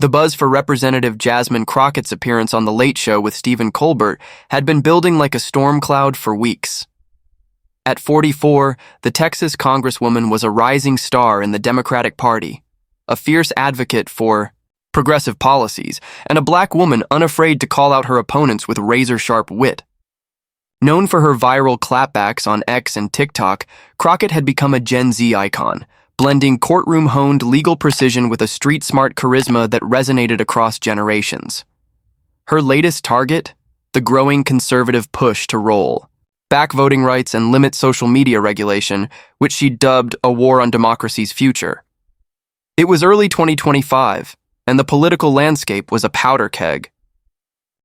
The buzz for Representative Jasmine Crockett's appearance on The Late Show with Stephen Colbert had been building like a storm cloud for weeks. At 44, the Texas Congresswoman was a rising star in the Democratic Party, a fierce advocate for progressive policies, and a black woman unafraid to call out her opponents with razor-sharp wit. Known for her viral clapbacks on X and TikTok, Crockett had become a Gen Z icon, blending courtroom-honed legal precision with a street-smart charisma that resonated across generations. Her latest target? The growing conservative push to roll back voting rights and limit social media regulation, which she dubbed a war on democracy's future. It was early 2025, and the political landscape was a powder keg.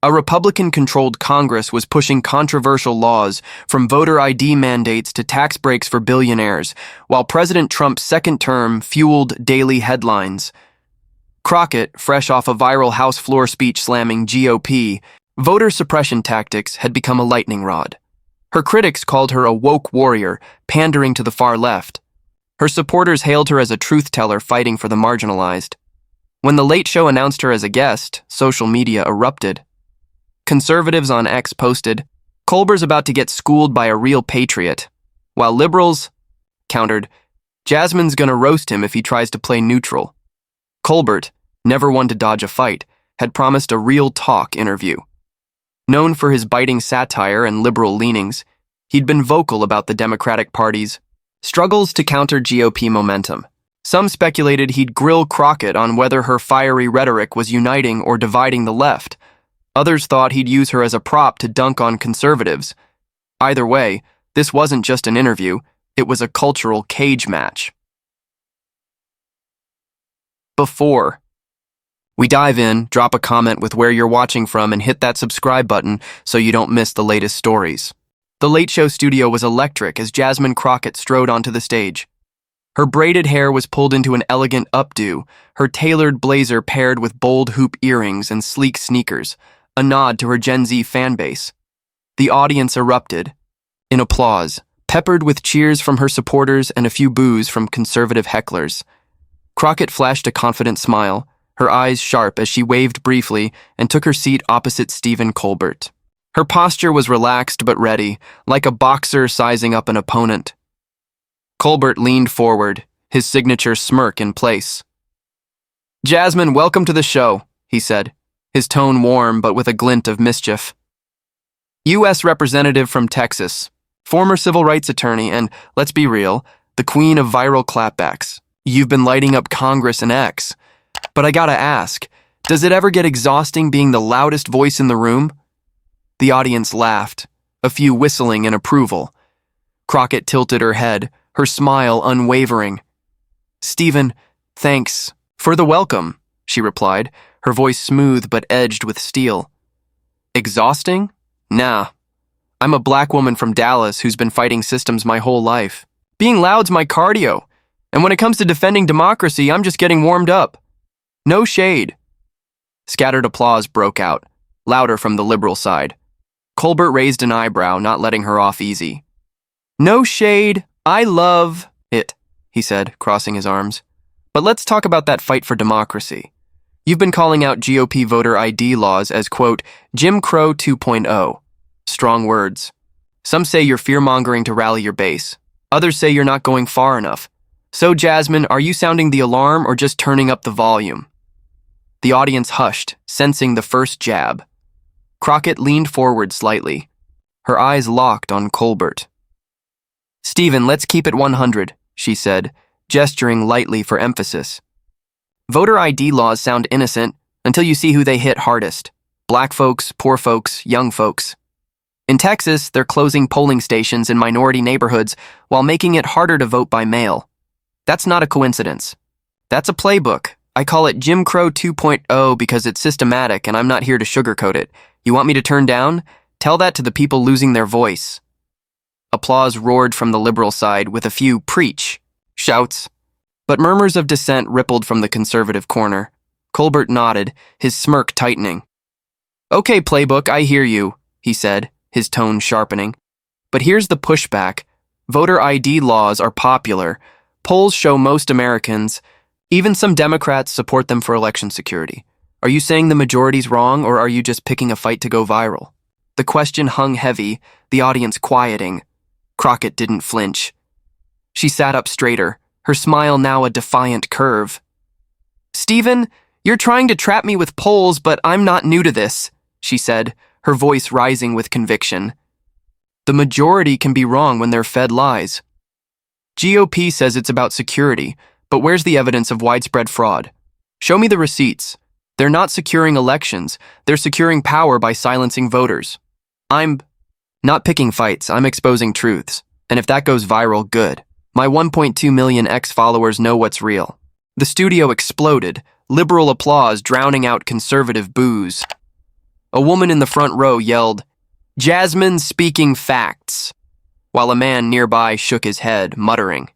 A Republican-controlled Congress was pushing controversial laws, from voter ID mandates to tax breaks for billionaires, while President Trump's second term fueled daily headlines. Crockett, fresh off a viral House floor speech slamming GOP, voter suppression tactics had become a lightning rod. Her critics called her a woke warrior, pandering to the far left. Her supporters hailed her as a truth-teller fighting for the marginalized. When The Late Show announced her as a guest, social media erupted. Conservatives on X posted, "Colbert's about to get schooled by a real patriot," while liberals countered, "Jasmine's gonna roast him if he tries to play neutral." Colbert, never one to dodge a fight, had promised a real talk interview. Known for his biting satire and liberal leanings, he'd been vocal about the Democratic Party's struggles to counter GOP momentum. Some speculated he'd grill Crockett on whether her fiery rhetoric was uniting or dividing the left. Others thought he'd use her as a prop to dunk on conservatives. Either way, this wasn't just an interview, it was a cultural cage match. Before we dive in, drop a comment with where you're watching from and hit that subscribe button so you don't miss the latest stories. The Late Show studio was electric as Jasmine Crockett strode onto the stage. Her braided hair was pulled into an elegant updo, her tailored blazer paired with bold hoop earrings and sleek sneakers, a nod to her Gen Z fanbase. The audience erupted in applause, peppered with cheers from her supporters and a few boos from conservative hecklers. Crockett flashed a confident smile, her eyes sharp as she waved briefly and took her seat opposite Stephen Colbert. Her posture was relaxed but ready, like a boxer sizing up an opponent. Colbert leaned forward, his signature smirk in place. "Jasmine, welcome to the show," he said, his tone warm but with a glint of mischief. U.S. Representative from Texas, former civil rights attorney, and, let's be real, the queen of viral clapbacks. You've been lighting up Congress and X. But I gotta ask, does it ever get exhausting being the loudest voice in the room? The audience laughed, a few whistling in approval. Crockett tilted her head, her smile unwavering. "Stephen, thanks for the welcome," she replied, her voice smooth but edged with steel. "Exhausting? Nah. I'm a black woman from Dallas who's been fighting systems my whole life. Being loud's my cardio, and when it comes to defending democracy, I'm just getting warmed up. No shade." Scattered applause broke out, louder from the liberal side. Colbert raised an eyebrow, not letting her off easy. "No shade, I love it," he said, crossing his arms. "But let's talk about that fight for democracy. You've been calling out GOP voter ID laws as, quote, Jim Crow 2.0. Strong words. Some say you're fear-mongering to rally your base. Others say you're not going far enough. So, Jasmine, are you sounding the alarm or just turning up the volume?" The audience hushed, sensing the first jab. Crockett leaned forward slightly, her eyes locked on Colbert. "Stephen, let's keep it 100, she said, gesturing lightly for emphasis. Voter ID laws sound innocent until you see who they hit hardest. Black folks, poor folks, young folks. In Texas, they're closing polling stations in minority neighborhoods while making it harder to vote by mail. That's not a coincidence. That's a playbook. I call it Jim Crow 2.0 because it's systematic and I'm not here to sugarcoat it. You want me to turn down? Tell that to the people losing their voice." Applause roared from the liberal side with a few "preach" shouts. But murmurs of dissent rippled from the conservative corner. Colbert nodded, his smirk tightening. "Okay, playbook, I hear you," he said, his tone sharpening. "But here's the pushback. Voter ID laws are popular. Polls show most Americans, Even some Democrats support them for election security. Are you saying the majority's wrong, or are you just picking a fight to go viral? The question hung heavy, the audience quieting. Crockett didn't flinch. She sat up straighter, her smile now a defiant curve. "Stephen, you're trying to trap me with polls, but I'm not new to this," she said, her voice rising with conviction. The majority can be wrong when they're fed lies. GOP says it's about security, but where's the evidence of widespread fraud? Show me the receipts. They're not securing elections, they're securing power by silencing voters. I'm not picking fights, I'm exposing truths. And if that goes viral, good. My 1.2 million ex-followers know what's real. The studio exploded, liberal applause drowning out conservative boos. A woman in the front row yelled, "Jasmine speaking facts," while a man nearby shook his head, muttering.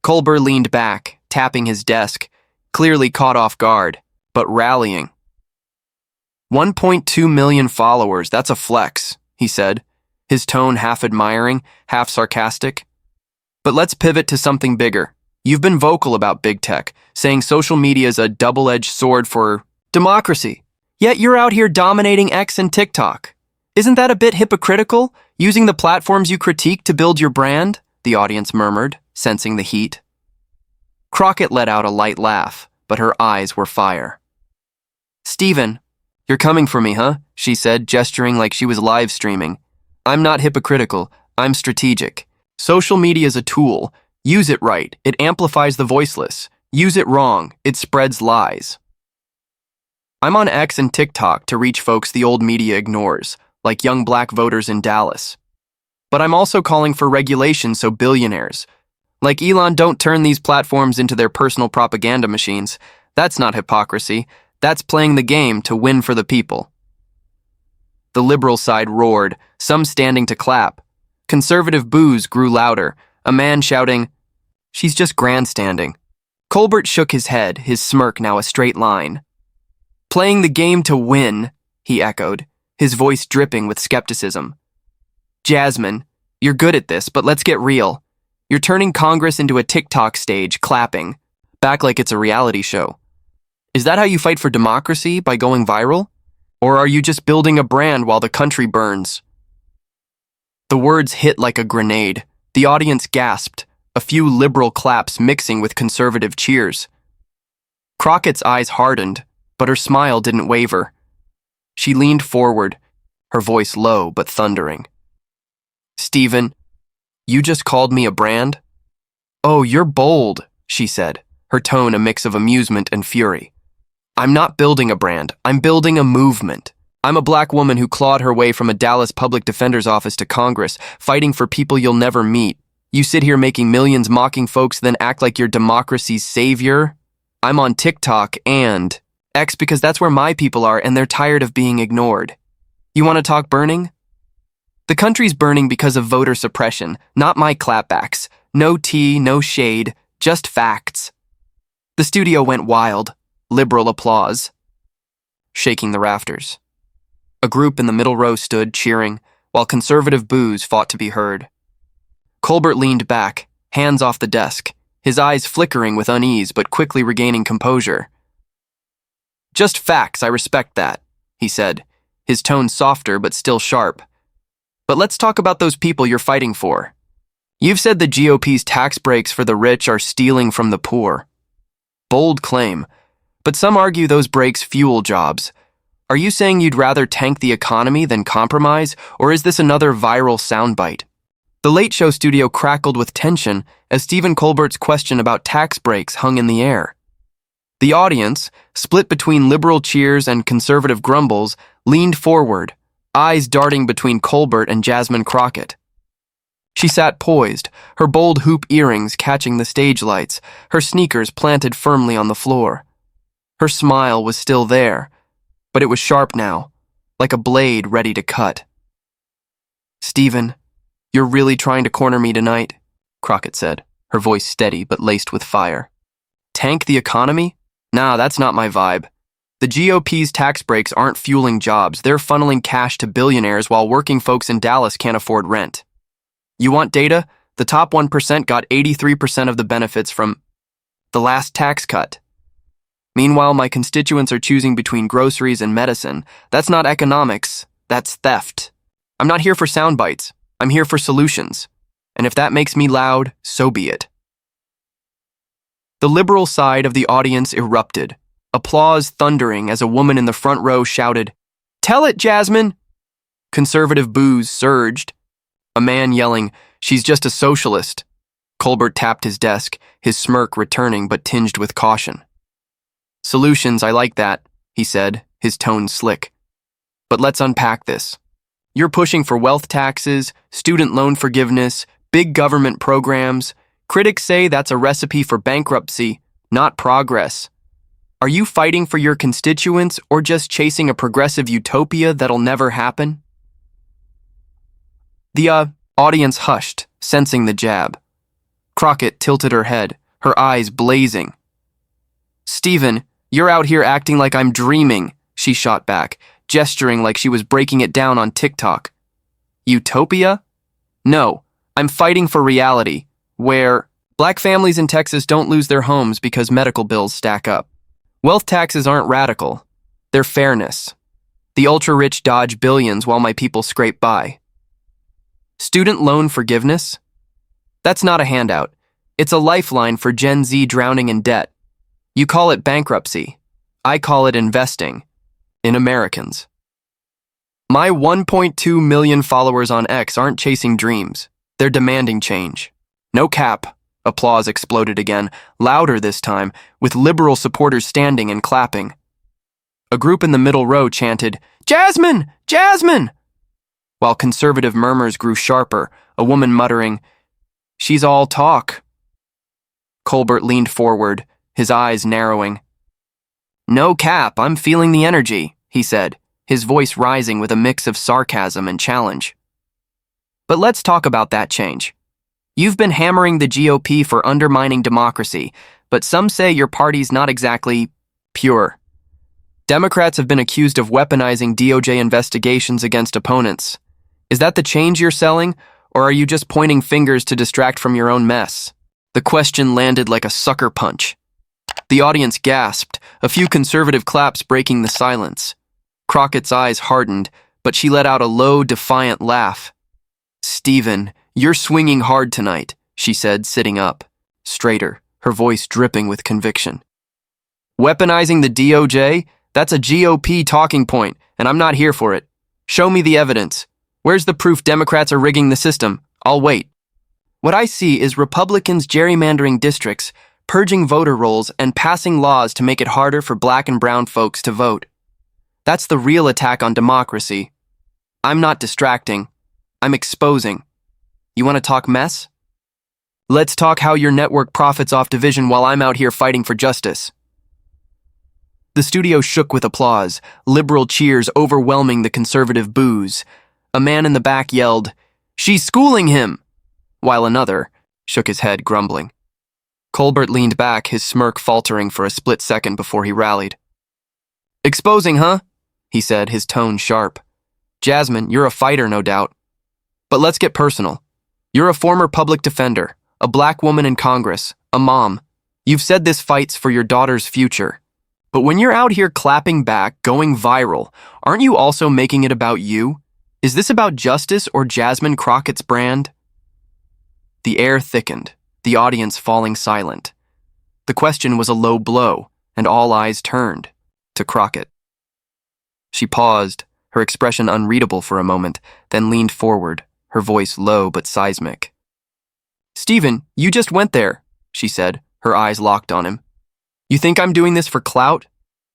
Colbert leaned back, tapping his desk, clearly caught off guard, but rallying. 1.2 million followers, that's a flex, he said, his tone half admiring, half sarcastic. But let's pivot to something bigger. You've been vocal about big tech, saying social media is a double-edged sword for democracy. Yet you're out here dominating X and TikTok. Isn't that a bit hypocritical, using the platforms you critique to build your brand? The audience murmured, sensing the heat. Crockett let out a light laugh, but her eyes were fire. "Stephen, you're coming for me, huh?" she said, gesturing like she was live streaming. "I'm not hypocritical, I'm strategic. Social media is a tool. Use it right, it amplifies the voiceless. Use it wrong, it spreads lies. I'm on X and TikTok to reach folks the old media ignores, like young black voters in Dallas. But I'm also calling for regulation so billionaires, like Elon, don't turn these platforms into their personal propaganda machines. That's not hypocrisy. That's playing the game to win for the people." The liberal side roared, some standing to clap. Conservative boos grew louder, a man shouting, "She's just grandstanding." Colbert shook his head, his smirk now a straight line. "Playing the game to win," he echoed, his voice dripping with skepticism. "Jasmine, you're good at this, but let's get real. You're turning Congress into a TikTok stage, clapping, back like it's a reality show. Is that how you fight for democracy, by going viral? Or are you just building a brand while the country burns?" The words hit like a grenade. The audience gasped, a few liberal claps mixing with conservative cheers. Crockett's eyes hardened, but her smile didn't waver. She leaned forward, her voice low but thundering. "Stephen, you just called me a brand?" "Oh, you're bold," she said, her tone a mix of amusement and fury. "I'm not building a brand, I'm building a movement. I'm a black woman who clawed her way from a Dallas public defender's office to Congress, fighting for people you'll never meet. You sit here making millions mocking folks, then act like you're democracy's savior? I'm on TikTok and X because that's where my people are and they're tired of being ignored. You want to talk burning? The country's burning because of voter suppression, not my clapbacks. No tea, no shade, just facts." The studio went wild, liberal applause, shaking the rafters. A group in the middle row stood, cheering, while conservative boos fought to be heard. Colbert leaned back, hands off the desk, his eyes flickering with unease but quickly regaining composure. "Just facts, I respect that," he said, his tone softer but still sharp. "But let's talk about those people you're fighting for. You've said the GOP's tax breaks for the rich are stealing from the poor. Bold claim, but some argue those breaks fuel jobs. Are you saying you'd rather tank the economy than compromise, or is this another viral soundbite?" The Late Show studio crackled with tension as Stephen Colbert's question about tax breaks hung in the air. The audience, split between liberal cheers and conservative grumbles, leaned forward, eyes darting between Colbert and Jasmine Crockett. She sat poised, her bold hoop earrings catching the stage lights, her sneakers planted firmly on the floor. Her smile was still there, but it was sharp now, like a blade ready to cut. "Stephen, you're really trying to corner me tonight," Crockett said, her voice steady but laced with fire. "Tank the economy? Nah, that's not my vibe. The GOP's tax breaks aren't fueling jobs, they're funneling cash to billionaires while working folks in Dallas can't afford rent. You want data? The top 1% got 83% of the benefits from..." The last tax cut. Meanwhile, my constituents are choosing between groceries and medicine. That's not economics, that's theft. I'm not here for sound bites. I'm here for solutions. And if that makes me loud, so be it. The liberal side of the audience erupted, applause thundering as a woman in the front row shouted, "Tell it, Jasmine!" Conservative boos surged. A man yelling, "She's just a socialist." Colbert tapped his desk, his smirk returning but tinged with caution. "Solutions, I like that," he said, his tone slick. "But let's unpack this. You're pushing for wealth taxes, student loan forgiveness, big government programs. Critics say that's a recipe for bankruptcy, not progress. Are you fighting for your constituents or just chasing a progressive utopia that'll never happen?" The audience hushed, sensing the jab. Crockett tilted her head, her eyes blazing. "Stephen, you're out here acting like I'm dreaming," she shot back, gesturing like she was breaking it down on TikTok. "Utopia? No, I'm fighting for reality, where black families in Texas don't lose their homes because medical bills stack up. Wealth taxes aren't radical. They're fairness. The ultra-rich dodge billions while my people scrape by. Student loan forgiveness? That's not a handout. It's a lifeline for Gen Z drowning in debt. You call it bankruptcy. I call it investing. In Americans. My 1.2 million followers on X aren't chasing dreams. They're demanding change. No cap." Applause exploded again, louder this time, with liberal supporters standing and clapping. A group in the middle row chanted, "Jasmine! Jasmine!" While conservative murmurs grew sharper, a woman muttering, "She's all talk." Colbert leaned forward, his eyes narrowing. "No cap, I'm feeling the energy," he said, his voice rising with a mix of sarcasm and challenge. "But let's talk about that change. You've been hammering the GOP for undermining democracy, but some say your party's not exactly pure. Democrats have been accused of weaponizing DOJ investigations against opponents. Is that the change you're selling, or are you just pointing fingers to distract from your own mess?" The question landed like a sucker punch. The audience gasped, a few conservative claps breaking the silence. Crockett's eyes hardened, but she let out a low, defiant laugh. "Stephen, you're swinging hard tonight," she said, sitting up, straighter, her voice dripping with conviction. "Weaponizing the DOJ? That's a GOP talking point, and I'm not here for it. Show me the evidence. Where's the proof Democrats are rigging the system? I'll wait. What I see is Republicans gerrymandering districts, purging voter rolls, and passing laws to make it harder for black and brown folks to vote. That's the real attack on democracy. I'm not distracting. I'm exposing. You want to talk mess? Let's talk how your network profits off division while I'm out here fighting for justice." The studio shook with applause, liberal cheers overwhelming the conservative boos. A man in the back yelled, "She's schooling him!" while another shook his head, grumbling. Colbert leaned back, his smirk faltering for a split second before he rallied. "Exposing, huh?" he said, his tone sharp. "Jasmine, you're a fighter, no doubt. But let's get personal. You're a former public defender, a black woman in Congress, a mom. You've said this fight's for your daughter's future. But when you're out here clapping back, going viral, aren't you also making it about you? Is this about justice or Jasmine Crockett's brand?" The air thickened, the audience falling silent. The question was a low blow, and all eyes turned to Crockett. She paused, her expression unreadable for a moment, then leaned forward, her voice low but seismic. "Stephen, you just went there," she said, her eyes locked on him. "You think I'm doing this for clout?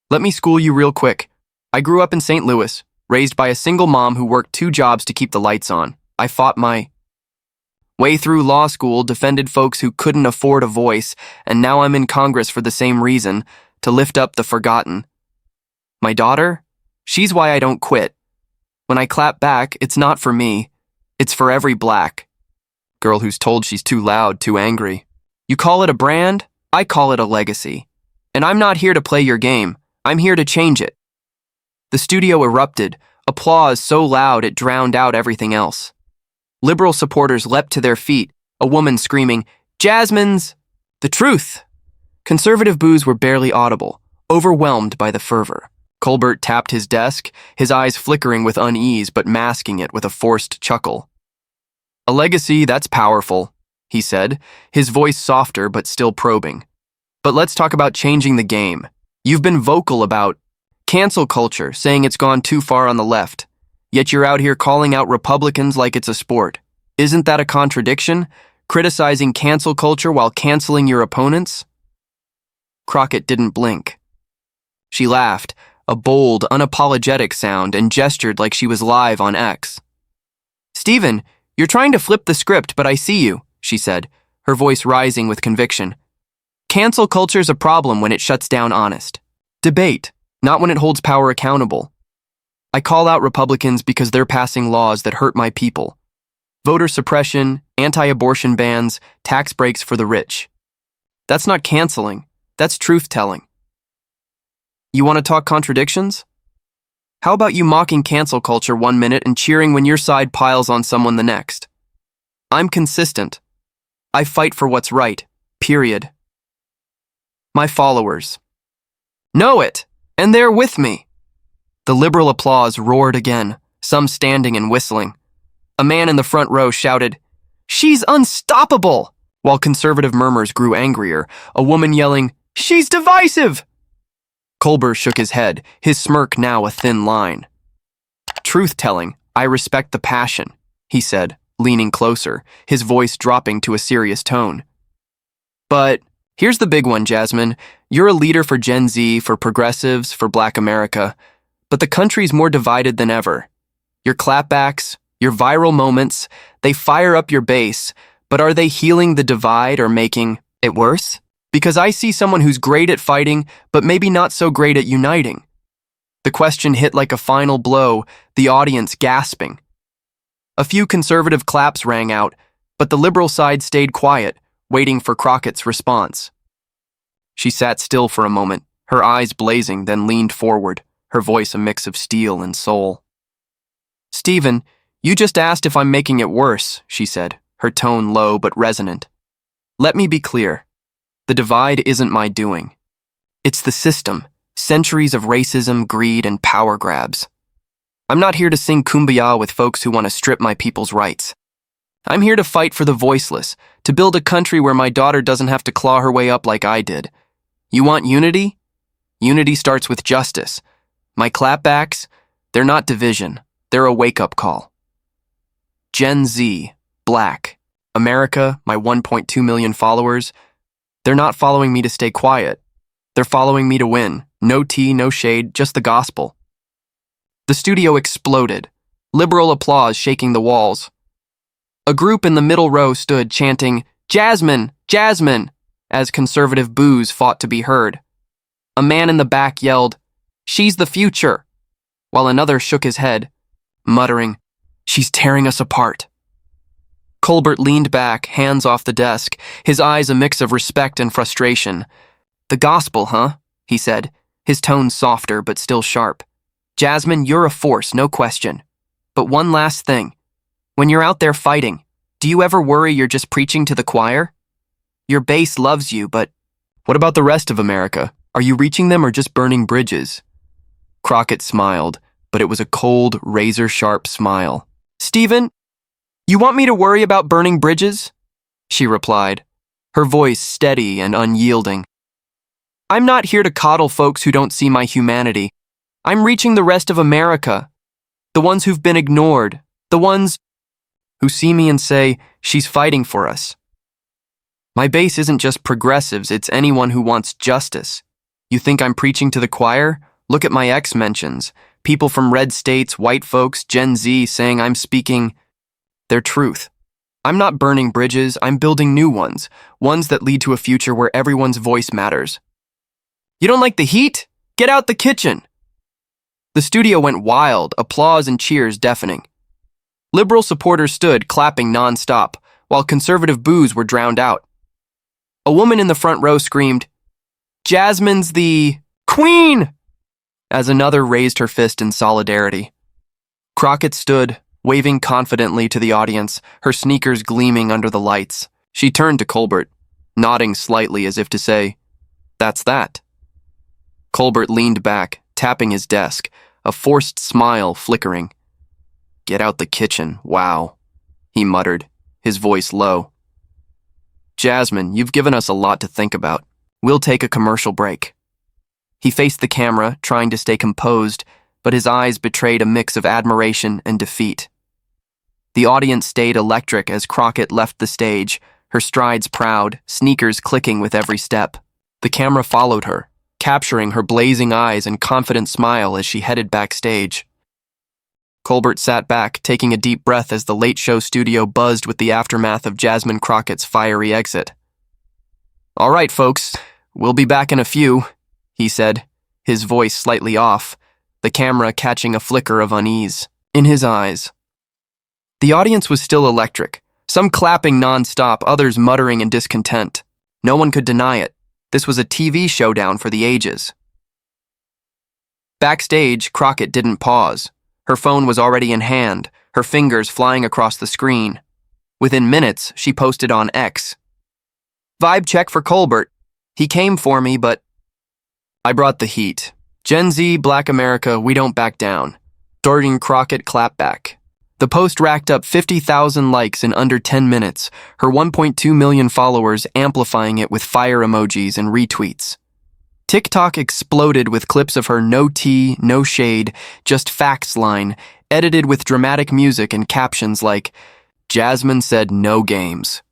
Let me school you real quick. I grew up in St. Louis, raised by a single mom who worked 2 jobs to keep the lights on. I fought my way through law school, defended folks who couldn't afford a voice, and now I'm in Congress for the same reason, to lift up the forgotten. My daughter? She's why I don't quit. When I clap back, it's not for me. It's for every black girl who's told she's too loud, too angry. You call it a brand? I call it a legacy. And I'm not here to play your game. I'm here to change it." The studio erupted, applause so loud it drowned out everything else. Liberal supporters leapt to their feet, a woman screaming, "Jasmine's the truth!" Conservative boos were barely audible, overwhelmed by the fervor. Colbert tapped his desk, his eyes flickering with unease but masking it with a forced chuckle. "A legacy, that's powerful," he said, his voice softer but still probing. "But let's talk about changing the game. You've been vocal about cancel culture, saying it's gone too far on the left. Yet you're out here calling out Republicans like it's a sport. Isn't that a contradiction? Criticizing cancel culture while canceling your opponents?" Crockett didn't blink. She laughed, a bold, unapologetic sound, and gestured like she was live on X. "Stephen, you're trying to flip the script, but I see you," she said, her voice rising with conviction. "Cancel culture's a problem when it shuts down honest debate, not when it holds power accountable. I call out Republicans because they're passing laws that hurt my people. Voter suppression, anti-abortion bans, tax breaks for the rich. That's not canceling, that's truth-telling. You want to talk contradictions? How about you mocking cancel culture 1 minute and cheering when your side piles on someone the next? I'm consistent. I fight for what's right, period. My followers know it, and they're with me." The liberal applause roared again, some standing and whistling. A man in the front row shouted, "She's unstoppable!" while conservative murmurs grew angrier, a woman yelling, "She's divisive!" Colbert shook his head, his smirk now a thin line. "Truth-telling, I respect the passion," he said, leaning closer, his voice dropping to a serious tone. "But here's the big one, Jasmine. You're a leader for Gen Z, for progressives, for Black America, but the country's more divided than ever. Your clapbacks, your viral moments, they fire up your base, but are they healing the divide or making it worse? Because I see someone who's great at fighting, but maybe not so great at uniting." The question hit like a final blow, the audience gasping. A few conservative claps rang out, but the liberal side stayed quiet, waiting for Crockett's response. She sat still for a moment, her eyes blazing, then leaned forward, her voice a mix of steel and soul. "Stephen, you just asked if I'm making it worse," she said, her tone low but resonant. "Let me be clear. The divide isn't my doing. It's the system, centuries of racism, greed, and power grabs. I'm not here to sing kumbaya with folks who want to strip my people's rights. I'm here to fight for the voiceless, to build a country where my daughter doesn't have to claw her way up like I did. You want unity? Unity starts with justice. My clapbacks, they're not division, they're a wake-up call. Gen Z, Black, America, my 1.2 million followers, they're not following me to stay quiet. They're following me to win. No tea, no shade, just the gospel." The studio exploded, liberal applause shaking the walls. A group in the middle row stood chanting, "Jasmine, Jasmine," as conservative boos fought to be heard. A man in the back yelled, "She's the future," while another shook his head, muttering, "She's tearing us apart." Colbert leaned back, hands off the desk, his eyes a mix of respect and frustration. "The gospel, huh?" he said, his tone softer but still sharp. "Jasmine, you're a force, no question. But one last thing. When you're out there fighting, do you ever worry you're just preaching to the choir? Your base loves you, but what about the rest of America? Are you reaching them or just burning bridges?" Crockett smiled, but it was a cold, razor-sharp smile. "Stephen, you want me to worry about burning bridges?" she replied, her voice steady and unyielding. "I'm not here to coddle folks who don't see my humanity. I'm reaching the rest of America, the ones who've been ignored, the ones who see me and say, 'She's fighting for us.' My base isn't just progressives, it's anyone who wants justice. You think I'm preaching to the choir? Look at my X-mentions. People from red states, white folks, Gen Z saying I'm speaking their truth. I'm not burning bridges, I'm building new ones, ones that lead to a future where everyone's voice matters. You don't like the heat? Get out the kitchen." The studio went wild, applause and cheers deafening. Liberal supporters stood clapping non-stop, while conservative boos were drowned out. A woman in the front row screamed, "Jasmine's the queen!" as another raised her fist in solidarity. Crockett stood, waving confidently to the audience, her sneakers gleaming under the lights. She turned to Colbert, nodding slightly as if to say, That's that. Colbert leaned back, tapping his desk, a forced smile flickering. Get out the kitchen, wow, he muttered, his voice low. Jasmine, you've given us a lot to think about. We'll take a commercial break. He faced the camera, trying to stay composed, but his eyes betrayed a mix of admiration and defeat. The audience stayed electric as Crockett left the stage, her strides proud, sneakers clicking with every step. The camera followed her, capturing her blazing eyes and confident smile as she headed backstage. Colbert sat back, taking a deep breath as the Late Show studio buzzed with the aftermath of Jasmine Crockett's fiery exit. All right, folks, we'll be back in a few, he said, his voice slightly off, the camera catching a flicker of unease in his eyes. The audience was still electric, some clapping non-stop, others muttering in discontent. No one could deny it. This was a TV showdown for the ages. Backstage, Crockett didn't pause. Her phone was already in hand, her fingers flying across the screen. Within minutes, she posted on X. Vibe check for Colbert. He came for me, but I brought the heat. Gen Z, Black America, we don't back down. Jordan Crockett clapped back. The post racked up 50,000 likes in under 10 minutes, her 1.2 million followers amplifying it with fire emojis and retweets. TikTok exploded with clips of her no tea, no shade, just facts line, edited with dramatic music and captions like, Jasmine said no games.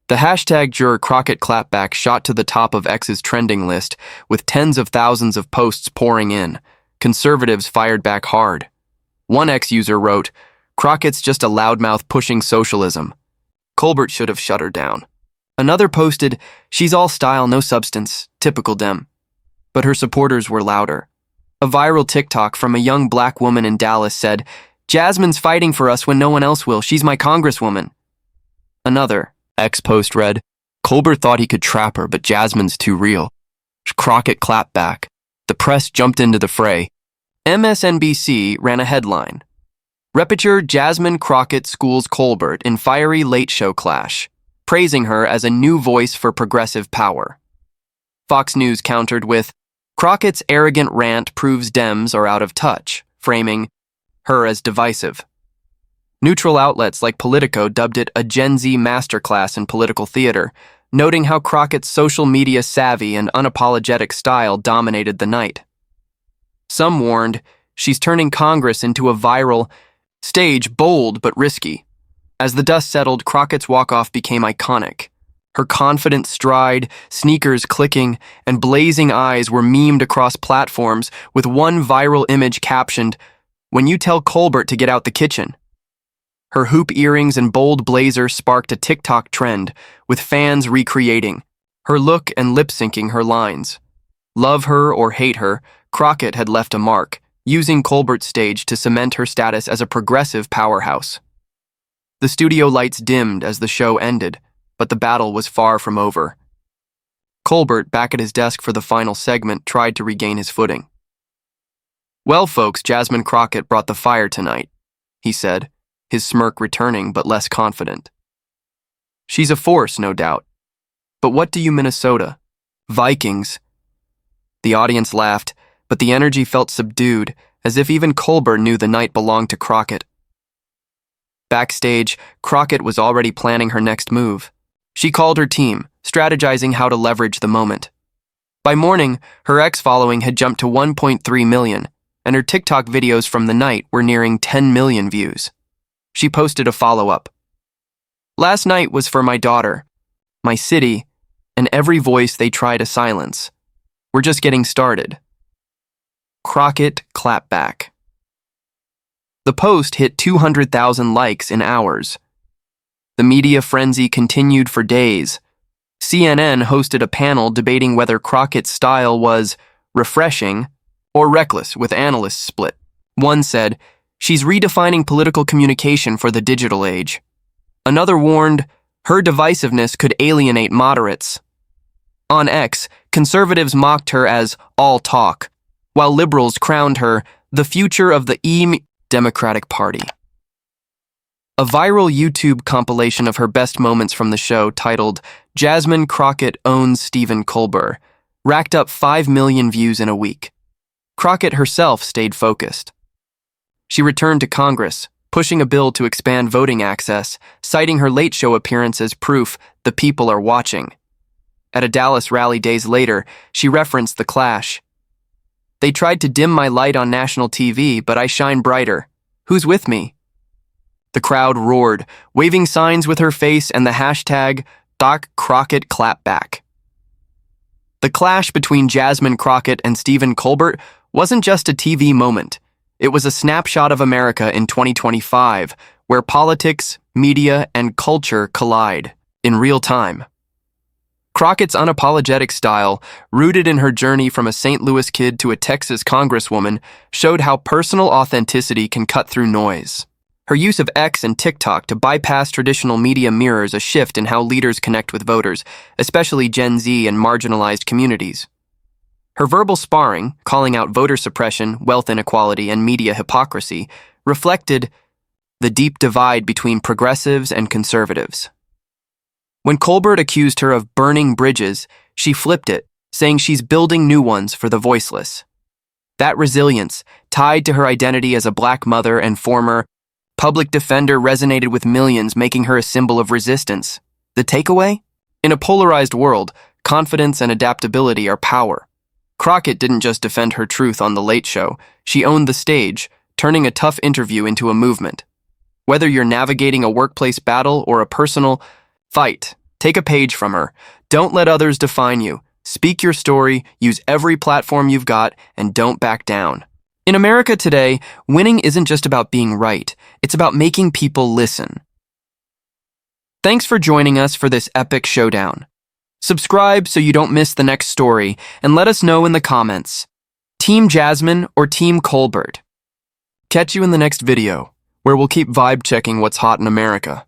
The hashtag juror Crockett clapback shot to the top of X's trending list, with tens of thousands of posts pouring in. Conservatives fired back hard. One X user wrote, Crockett's just a loudmouth pushing socialism. Colbert should have shut her down. Another posted, she's all style, no substance, typical Dem. But her supporters were louder. A viral TikTok from a young black woman in Dallas said, Jasmine's fighting for us when no one else will, she's my congresswoman. Another X post read, Colbert thought he could trap her, but Jasmine's too real. Crockett clapped back. The press jumped into the fray. MSNBC ran a headline. Reporter Jasmine Crockett schools Colbert in fiery late show clash, praising her as a new voice for progressive power. Fox News countered with, Crockett's arrogant rant proves Dems are out of touch, framing her as divisive. Neutral outlets like Politico dubbed it a Gen Z masterclass in political theater, noting how Crockett's social media savvy and unapologetic style dominated the night. Some warned, she's turning Congress into a viral stage, bold but risky. As the dust settled, Crockett's walk-off became iconic. Her confident stride, sneakers clicking, and blazing eyes were memed across platforms with one viral image captioned, When you tell Colbert to get out the kitchen. Her hoop earrings and bold blazer sparked a TikTok trend, with fans recreating her look and lip-syncing her lines. Love her or hate her, Crockett had left a mark, using Colbert's stage to cement her status as a progressive powerhouse. The studio lights dimmed as the show ended, but the battle was far from over. Colbert, back at his desk for the final segment, tried to regain his footing. Well, folks, Jasmine Crockett brought the fire tonight, he said, his smirk returning but less confident. She's a force, no doubt. But what do you Minnesota? Vikings. The audience laughed, but the energy felt subdued, as if even Colbert knew the night belonged to Crockett. Backstage, Crockett was already planning her next move. She called her team, strategizing how to leverage the moment. By morning, her X-following had jumped to 1.3 million, and her TikTok videos from the night were nearing 10 million views. She posted a follow-up. Last night was for my daughter, my city, and every voice they try to silence. We're just getting started. Crockett clapped back. The post hit 200,000 likes in hours. The media frenzy continued for days. CNN hosted a panel debating whether Crockett's style was refreshing or reckless, with analysts split. One said, she's redefining political communication for the digital age. Another warned, her divisiveness could alienate moderates. On X, conservatives mocked her as all talk, while liberals crowned her the future of the Democratic Party. A viral YouTube compilation of her best moments from the show titled Jasmine Crockett Owns Stephen Colbert racked up 5 million views in a week. Crockett herself stayed focused. She returned to Congress, pushing a bill to expand voting access, citing her Late Show appearance as proof the people are watching. At a Dallas rally days later, she referenced the clash. "They tried to dim my light on national TV, but I shine brighter. Who's with me?" The crowd roared, waving signs with her face and the hashtag #DocCrockettClapback. The clash between Jasmine Crockett and Stephen Colbert wasn't just a TV moment. It was a snapshot of America in 2025, where politics, media, and culture collide in real time. Crockett's unapologetic style, rooted in her journey from a St. Louis kid to a Texas congresswoman, showed how personal authenticity can cut through noise. Her use of X and TikTok to bypass traditional media mirrors a shift in how leaders connect with voters, especially Gen Z and marginalized communities. Her verbal sparring, calling out voter suppression, wealth inequality, and media hypocrisy, reflected the deep divide between progressives and conservatives. When Colbert accused her of burning bridges, she flipped it, saying she's building new ones for the voiceless. That resilience, tied to her identity as a Black mother and former public defender, resonated with millions, making her a symbol of resistance. The takeaway? In a polarized world, confidence and adaptability are power. Crockett didn't just defend her truth on The Late Show, she owned the stage, turning a tough interview into a movement. Whether you're navigating a workplace battle or a personal fight, take a page from her. Don't let others define you. Speak your story, use every platform you've got, and don't back down. In America today, winning isn't just about being right, it's about making people listen. Thanks for joining us for this epic showdown. Subscribe so you don't miss the next story, and let us know in the comments. Team Jasmine or Team Colbert? Catch you in the next video, where we'll keep vibe checking what's hot in America.